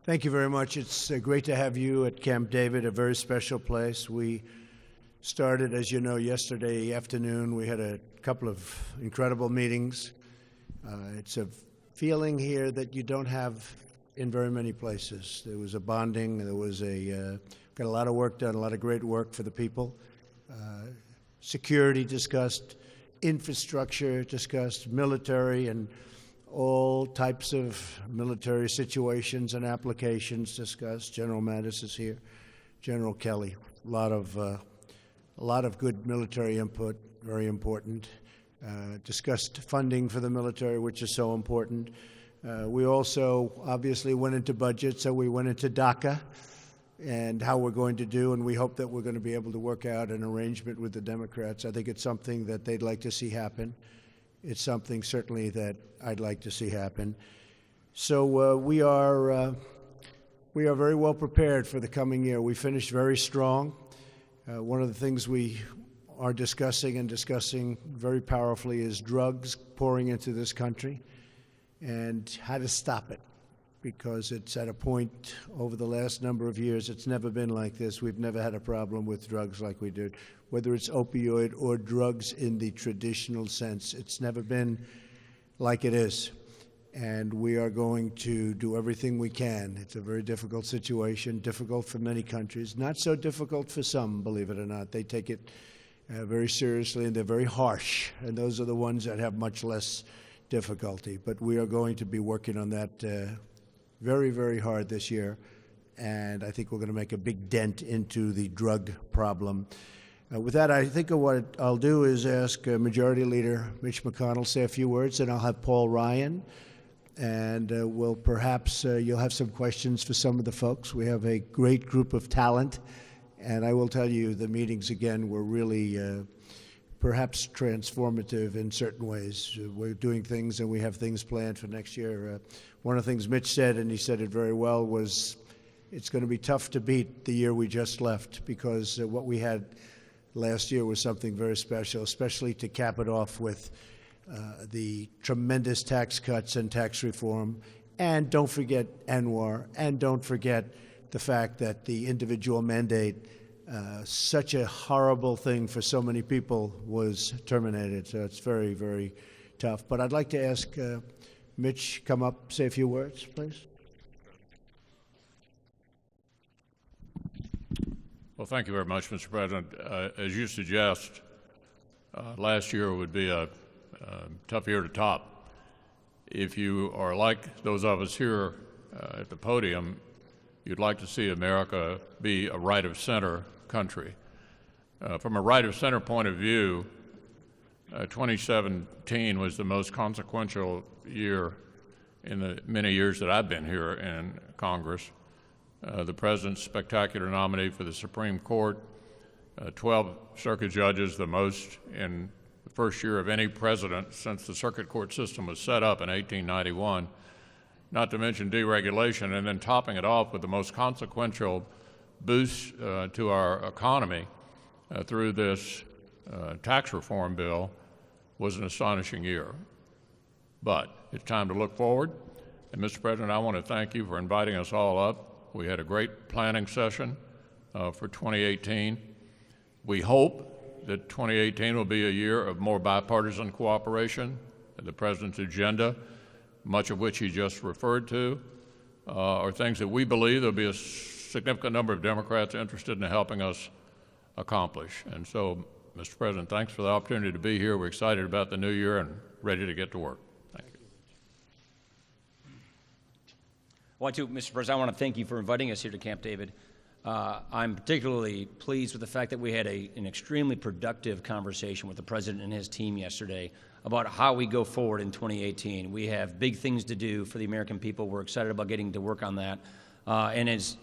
Thank you very much. It's great to have you at Camp David, a very special place. We started, as you know, yesterday afternoon. We had a couple of incredible meetings. It's a feeling here that you don't have in very many places. There was a bonding. There was got a lot of work done, a lot of great work for the people. Security discussed, infrastructure discussed, military and all types of military situations and applications discussed. General Mattis is here, General Kelly. A lot of good military input, very important. Discussed funding for the military, which is so important. We also obviously went into budget, so we went into DACA and how we're going to do, and we hope that we're going to be able to work out an arrangement with the Democrats. I think it's something that they'd like to see happen. It's something certainly that I'd like to see happen. So we are very well prepared for the coming year. We finished very strong. One of the things we are discussing very powerfully is drugs pouring into this country and how to stop it, because it's at a point over the last number of years, it's never been like this. We've never had a problem with drugs like we did, whether it's opioid or drugs in the traditional sense. It's never been like it is. And we are going to do everything we can. It's a very difficult situation, difficult for many countries, not so difficult for some, believe it or not. They take it very seriously, and they're very harsh. And those are the ones that have much less difficulty. But we are going to be working on that very, very hard this year, and I think we're going to make a big dent into the drug problem. With that, I think what I'll do is ask Majority Leader Mitch McConnell to say a few words, and I'll have Paul Ryan, and we'll perhaps you'll have some questions for some of the folks. We have a great group of talent, and I will tell you the meetings, again, were really perhaps transformative in certain ways. We're doing things, and we have things planned for next year. One of the things Mitch said, and he said it very well, was it's going to be tough to beat the year we just left, because what we had last year was something very special, especially to cap it off with the tremendous tax cuts and tax reform. And don't forget Anwar, and don't forget the fact that the individual mandate, such a horrible thing for so many people, was terminated. So it's very, very tough. But I'd like to ask Mitch, come up, say a few words, please. Well, thank you very much, Mr. President. As you suggest, last year would be a tough year to top. If you are like those of us here at the podium, you'd like to see America be a right-of-center country. From a right-of-center point of view, 2017 was the most consequential year in the many years that I've been here in Congress. The President's spectacular nominee for the Supreme Court, 12 circuit judges, the most in the first year of any president since the circuit court system was set up in 1891, not to mention deregulation, and then topping it off with the most consequential boost to our economy through this tax reform bill was an astonishing year. But it's time to look forward. And Mr. President, I want to thank you for inviting us all up. We had a great planning session for 2018. We hope that 2018 will be a year of more bipartisan cooperation. The President's agenda, much of which he just referred to, are things that we believe there'll be a significant number of Democrats interested in helping us accomplish. And so, Mr. President, thanks for the opportunity to be here. We're excited about the new year and ready to get to work. Thank you. Mr. President, I want to thank you for inviting us here to Camp David. I'm particularly pleased with the fact that we had an extremely productive conversation with the President and his team yesterday about how we go forward in 2018. We have big things to do for the American people. We're excited about getting to work on that. And as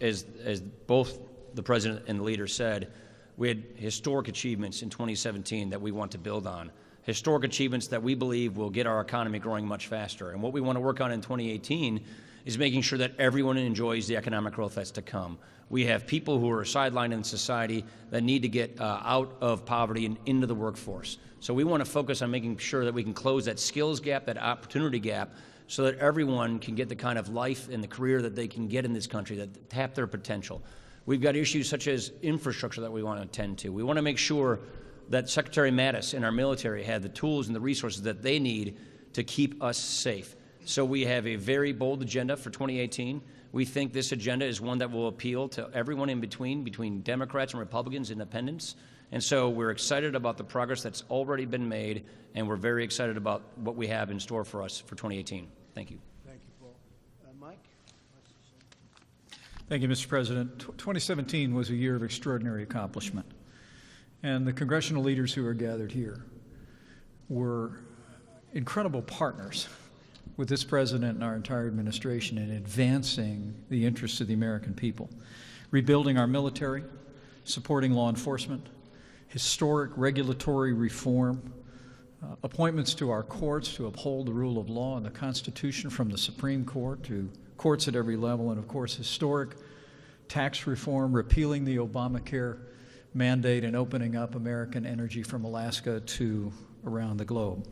both the President and the leader said, we had historic achievements in 2017 that we want to build on. Historic achievements that we believe will get our economy growing much faster. And what we want to work on in 2018 is making sure that everyone enjoys the economic growth that's to come. We have people who are sidelined in society that need to get out of poverty and into the workforce. So we want to focus on making sure that we can close that skills gap, that opportunity gap, so that everyone can get the kind of life and the career that they can get in this country, that tap their potential. We've got issues such as infrastructure that we want to attend to. We want to make sure that Secretary Mattis and our military have the tools and the resources that they need to keep us safe. So we have a very bold agenda for 2018. We think this agenda is one that will appeal to everyone in between Democrats and Republicans, independents. And so we're excited about the progress that's already been made, and we're very excited about what we have in store for us for 2018. Thank you. Thank you, Paul. Mike? Thank you, Mr. President. 2017 was a year of extraordinary accomplishment. And the congressional leaders who are gathered here were incredible partners with this president and our entire administration in advancing the interests of the American people, rebuilding our military, supporting law enforcement, historic regulatory reform, appointments to our courts to uphold the rule of law and the Constitution, from the Supreme Court to courts at every level, and of course historic tax reform, repealing the Obamacare mandate and opening up American energy from Alaska to around the globe.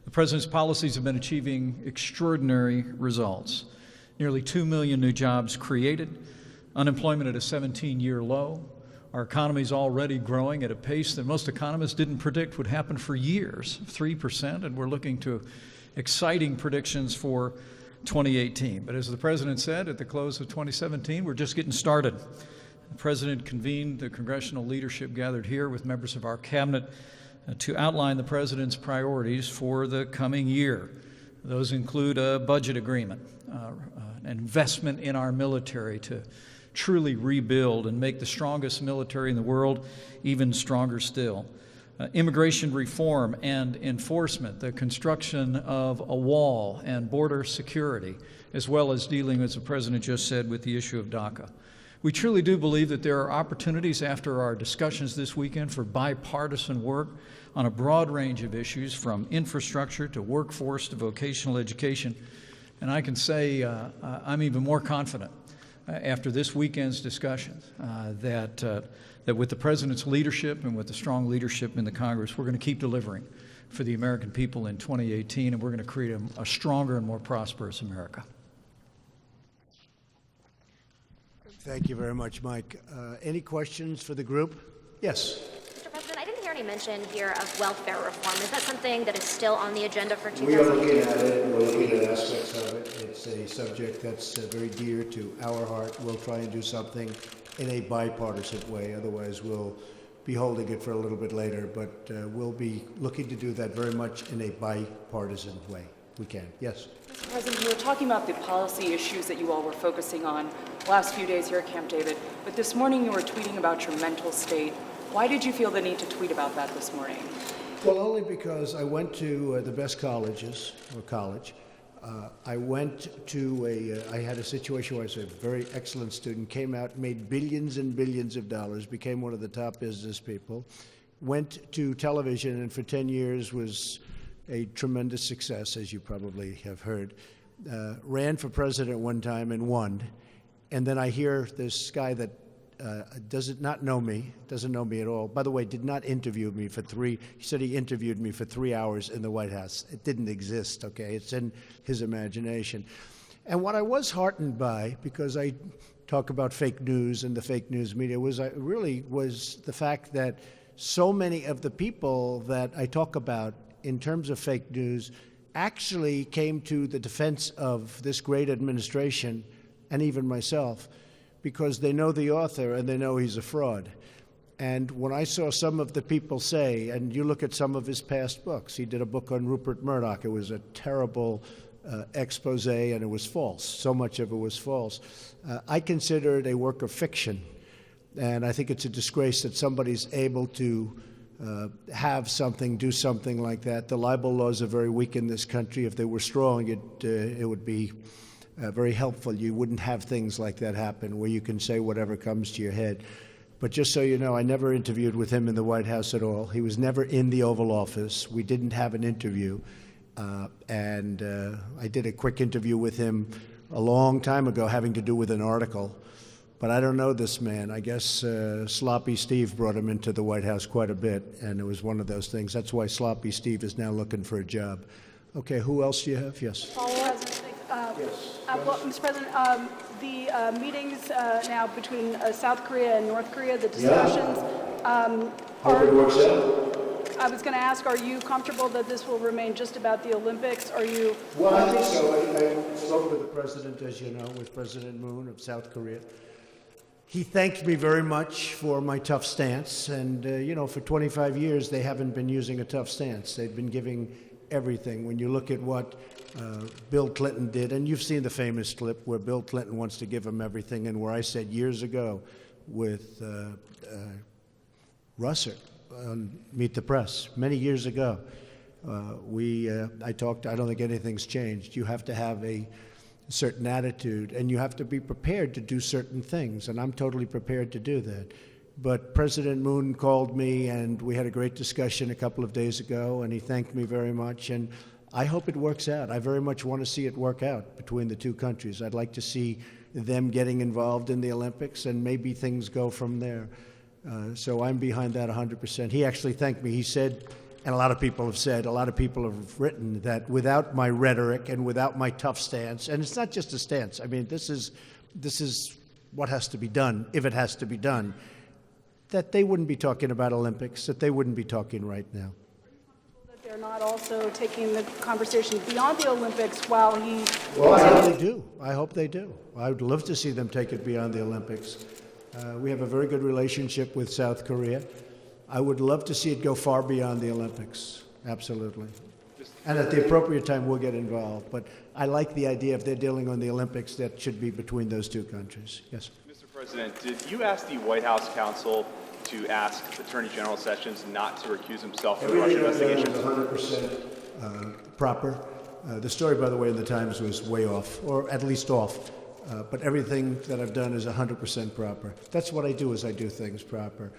The President's policies have been achieving extraordinary results. Nearly 2 million new jobs created, unemployment at a 17-year low. Our economy is already growing at a pace that most economists didn't predict would happen for years, 3%, and we're looking to exciting predictions for 2018. But as the President said at the close of 2017, we're just getting started. The President convened the congressional leadership gathered here with members of our cabinet to outline the President's priorities for the coming year. Those include a budget agreement, an investment in our military to truly rebuild and make the strongest military in the world even stronger still. Immigration reform and enforcement, the construction of a wall and border security, as well as dealing, as the President just said, with the issue of DACA. We truly do believe that there are opportunities after our discussions this weekend for bipartisan work on a broad range of issues, from infrastructure to workforce to vocational education. And I can say I'm even more confident after this weekend's discussions that with the President's leadership and with the strong leadership in the Congress, we're going to keep delivering for the American people in 2018, and we're going to create a stronger and more prosperous America. Thank you very much, Mike. Any questions for the group? Yes. Mr. President, I didn't hear any mention here of welfare reform. Is that something that is still on the agenda for We are 2018? looking at it. We're looking at aspects of it. It's a subject that's very dear to our heart. We'll try and do something in a bipartisan way. Otherwise, we'll be holding it for a little bit later. But we'll be looking to do that very much in a bipartisan way. We can. Yes. Mr. President, you were talking about the policy issues that you all were focusing on the last few days here at Camp David, but this morning you were tweeting about your mental state. Why did you feel the need to tweet about that this morning? Well, only because I went to the best colleges, or college. I went to I had a situation where I was a very excellent student, came out, made billions and billions of dollars, became one of the top business people, went to television, and for 10 years was a tremendous success, as you probably have heard. Ran for president one time and won. And then I hear this guy that doesn't know me at all. By the way, did not interview me he said he interviewed me for 3 hours in the White House. It didn't exist, okay? It's in his imagination. And what I was heartened by, because I talk about fake news and the fake news media, was the fact that so many of the people that I talk about in terms of fake news actually came to the defense of this great administration and even myself, because they know the author and they know he's a fraud. And when I saw some of the people say, and you look at some of his past books, he did a book on Rupert Murdoch. It was a terrible expose, and it was false. So much of it was false. I consider it a work of fiction, and I think it's a disgrace that somebody's able to do something like that. The libel laws are very weak in this country. If they were strong, it would be very helpful. You wouldn't have things like that happen where you can say whatever comes to your head. But just so you know, I never interviewed with him in the White House at all. He was never in the Oval Office. We didn't have an interview. And I did a quick interview with him a long time ago having to do with an article. But I don't know this man. I guess Sloppy Steve brought him into the White House quite a bit, and it was one of those things. That's why Sloppy Steve is now looking for a job. Okay, who else do you have? Yes. Follow-up. Well, Mr. President, the meetings now between South Korea and North Korea, the discussions, Hope it works out. I was going to ask, are you comfortable that this will remain just about the Olympics? Are you? Well, I think so. I spoke with the president, as you know, with President Moon of South Korea. He thanked me very much for my tough stance. And, for 25 years, they haven't been using a tough stance. They've been giving everything. When you look at what Bill Clinton did, and you've seen the famous clip where Bill Clinton wants to give him everything, and where I said years ago with Russert on Meet the Press, many years ago, I talked, I don't think anything's changed. You have to have a certain attitude, and you have to be prepared to do certain things, and I'm totally prepared to do that. But President Moon called me, and we had a great discussion a couple of days ago, and he thanked me very much, and I hope it works out. I very much want to see it work out between the two countries. I'd like to see them getting involved in the Olympics, and maybe things go from there. So I'm behind that 100%. He actually thanked me. He said, and a lot of people have said, a lot of people have written that without my rhetoric and without my tough stance, and it's not just a stance. I mean, this is what has to be done, if it has to be done, that they wouldn't be talking about Olympics, that they wouldn't be talking right now. That they're not also taking the conversation beyond the Olympics while he... Well, I hope they do. I hope they do. I would love to see them take it beyond the Olympics. We have a very good relationship with South Korea. I would love to see it go far beyond the Olympics, absolutely. And at the appropriate time, we'll get involved. But I like the idea if they're dealing on the Olympics, that should be between those two countries. Yes. Mr. President, did you ask the White House counsel to ask Attorney General Sessions not to recuse himself from the Russia investigation? Everything I've done is 100% proper. The story, by the way, in the Times was way off, or at least off. But everything that I've done is 100% proper. That's what I do, is I do things proper.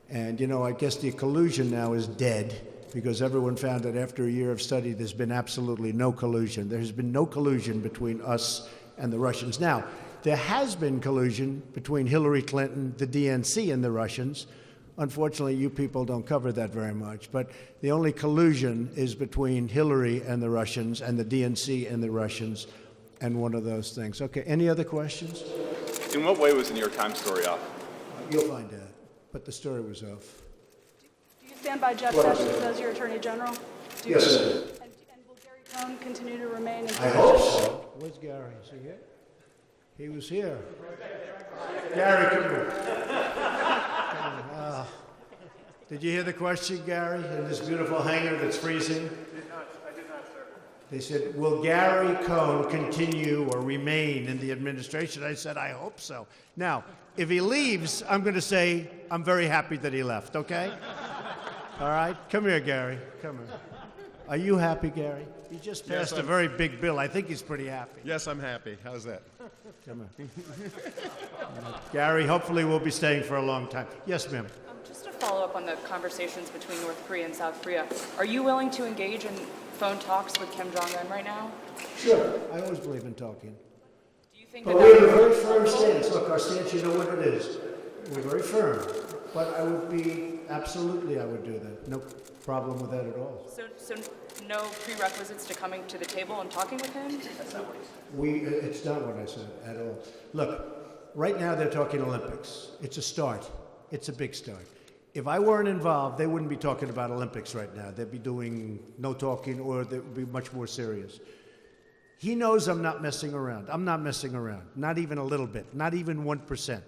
And, I guess the collusion now is dead, because everyone found that after a year of study, there's been absolutely no collusion. There has been no collusion between us and the Russians. Now, there has been collusion between Hillary Clinton, the DNC, and the Russians. Unfortunately, you people don't cover that very much. But the only collusion is between Hillary and the Russians, and the DNC and the Russians, and one of those things. Okay, any other questions? In what way was the New York Times story off? You'll find out. But the story was off. Do you stand by Jeff Sessions as your Attorney General? Yes, sir. And will Gary Cohn continue to remain in I position? hope so. Where's Gary? Is he here? He was here. Gary, come here. Did you hear the question, Gary, in this beautiful hangar that's freezing? I did not, sir. They said, will Gary Cohn continue or remain in the administration? I said, I hope so. Now, if he leaves, I'm going to say, I'm very happy that he left, okay? All right? Come here, Gary. Come here. Are you happy, Gary? He just passed a very big bill. I think he's pretty happy. Yes, I'm happy. How's that? Come here. Gary, hopefully we'll be staying for a long time. Yes, ma'am. Just to follow up on the conversations between North Korea and South Korea, are you willing to engage in phone talks with Kim Jong-un right now? Sure. I always believe in talking. Do you think But that we have a very firm stance. Look, our stance, you know what it is. We're very firm. But I would do that. No problem with that at all. So no prerequisites to coming to the table and talking with him? It's not what I said at all. Look, right now they're talking Olympics. It's a start. It's a big start. If I weren't involved, they wouldn't be talking about Olympics right now. They'd be doing no talking, or they would be much more serious. He knows I'm not messing around. I'm not messing around. Not even a little bit. Not even 1%.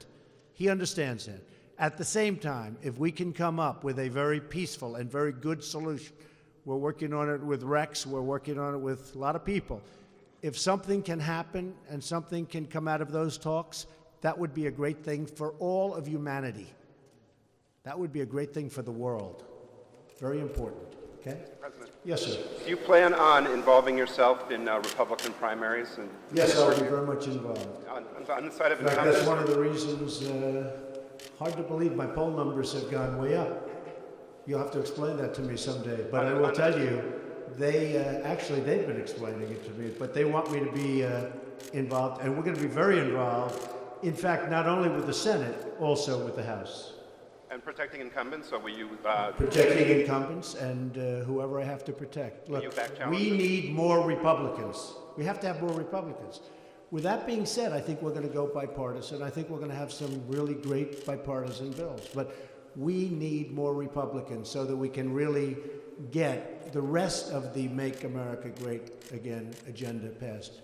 He understands that. At the same time, if we can come up with a very peaceful and very good solution, we're working on it with Rex, we're working on it with a lot of people. If something can happen and something can come out of those talks, that would be a great thing for all of humanity. That would be a great thing for the world. Very important, okay? President, Yes, sir. do you plan on involving yourself in Republican primaries? And Yes, I'll be very much involved. on the side of In fact, that's incumbents? one of the reasons, hard to believe, my poll numbers have gone way up. You'll have to explain that to me someday. But I will tell you, they've been explaining it to me, but they want me to be involved, and we're going to be very involved. In fact, not only with the Senate, also with the House. And protecting incumbents, so will you, Protecting incumbents and whoever I have to protect. Look, you back we challenges? need more Republicans. We have to have more Republicans. With that being said, I think we're going to go bipartisan. I think we're going to have some really great bipartisan bills. But we need more Republicans so that we can really get the rest of the Make America Great Again agenda passed.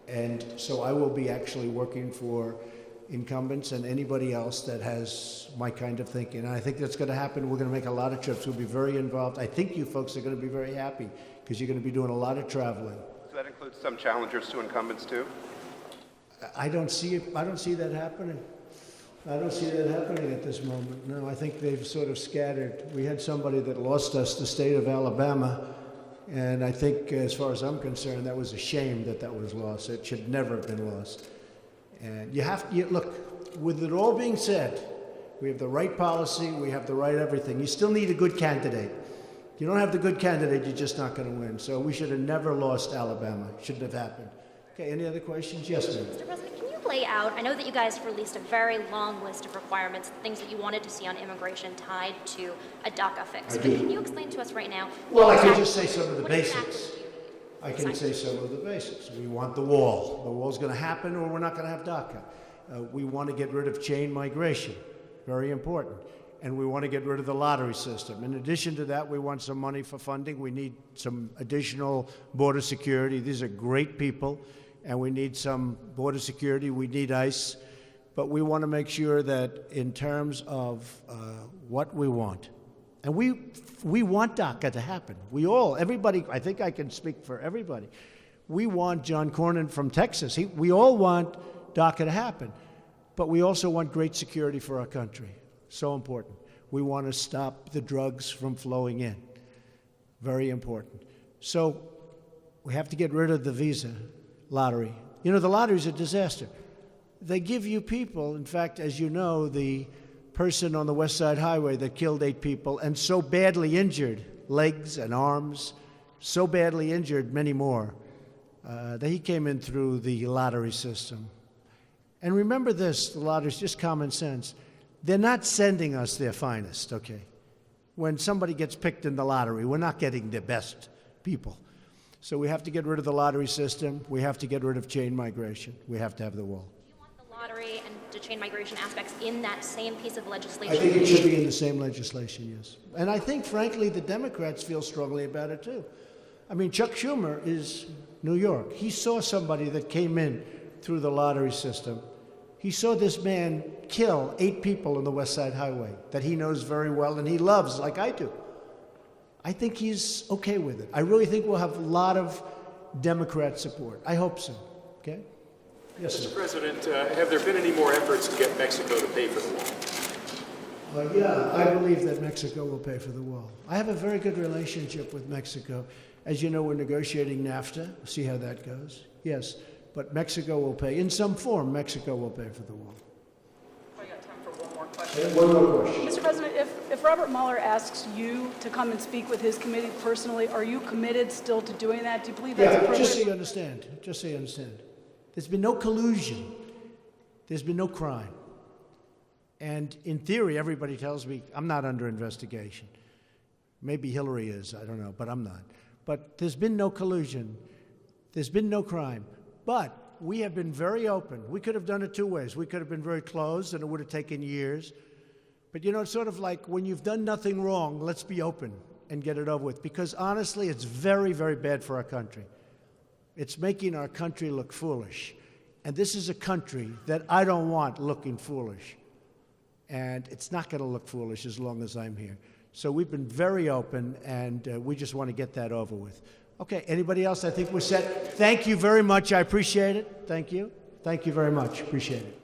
And so I will be actually working for incumbents and anybody else that has my kind of thinking. And I think that's going to happen. We're going to make a lot of trips. We'll be very involved. I think you folks are going to be very happy because you're going to be doing a lot of traveling. so that includes some challengers to incumbents too? I don't see it. I don't see that happening. I don't see that happening at this moment. No, I think they've sort of scattered. We had somebody that lost us, the state of Alabama, and I think, as far as I'm concerned, that was a shame that that was lost. It should never have been lost. And look, with it all being said, we have the right policy, we have the right everything. You still need a good candidate. If you don't have the good candidate, you're just not going to win. So we should have never lost Alabama. Shouldn't have happened. Okay, any other questions? Yes, ma'am. Mr. President, can you lay out, I know that you guys released a very long list of requirements, things that you wanted to see on immigration tied to a DACA fix. But can you explain to us right now? Well, I can exactly- just say some of the what exactly basics. do you need? I can say some of the basics. We want the wall. The wall's going to happen or we're not going to have DACA. We want to get rid of chain migration. Very important. And we want to get rid of the lottery system. In addition to that, we want some money for funding. We need some additional border security. These are great people, and we need some border security. We need ICE. But we want to make sure that in terms of what we want, and we want DACA to happen. Everybody, I think I can speak for everybody. We want John Cornyn from Texas. We all want DACA to happen. But we also want great security for our country. So important. We want to stop the drugs from flowing in. Very important. So we have to get rid of the visa lottery. You know, the lottery is a disaster. They give you people, in fact, as you know, the person on the West Side Highway that killed 8 people and so badly injured, legs and arms, so badly injured many more, that he came in through the lottery system. And remember this, the lottery is just common sense. They're not sending us their finest, okay? When somebody gets picked in the lottery, we're not getting the best people. So we have to get rid of the lottery system. We have to get rid of chain migration. We have to have the wall. Do you want the lottery and the chain migration aspects in that same piece of legislation? I think it should be in the same legislation, yes. And I think, frankly, the Democrats feel strongly about it, too. I mean, Chuck Schumer is New York. He saw somebody that came in through the lottery system. He saw this man kill 8 people on the West Side Highway that he knows very well and he loves, like I do. I think he's okay with it. I really think we'll have a lot of Democrat support. I hope so. Okay? Yes, Mr. sir. President, have there been any more efforts to get Mexico to pay for the wall? Yeah, I believe that Mexico will pay for the wall. I have a very good relationship with Mexico. As you know, we're negotiating NAFTA. We'll see how that goes. Yes, but Mexico will pay. In some form, Mexico will pay for the wall. I got time for one more question. One more question. Mr. President, if Robert Mueller asks you to come and speak with his committee personally, are you committed still to doing that? Do you believe that's Yeah, appropriate? just so you understand. Just so you understand. There's been no collusion. There's been no crime. And in theory, everybody tells me I'm not under investigation. Maybe Hillary is, I don't know, but I'm not. But there's been no collusion. There's been no crime. But we have been very open. We could have done it 2 ways. We could have been very closed, and it would have taken years. But, you know, it's sort of like when you've done nothing wrong, let's be open and get it over with. Because, honestly, it's very, very bad for our country. It's making our country look foolish. And this is a country that I don't want looking foolish. And it's not going to look foolish as long as I'm here. So we've been very open, and we just want to get that over with. Okay, anybody else? I think we're set. Thank you very much. I appreciate it. Thank you. Thank you very much. Appreciate it.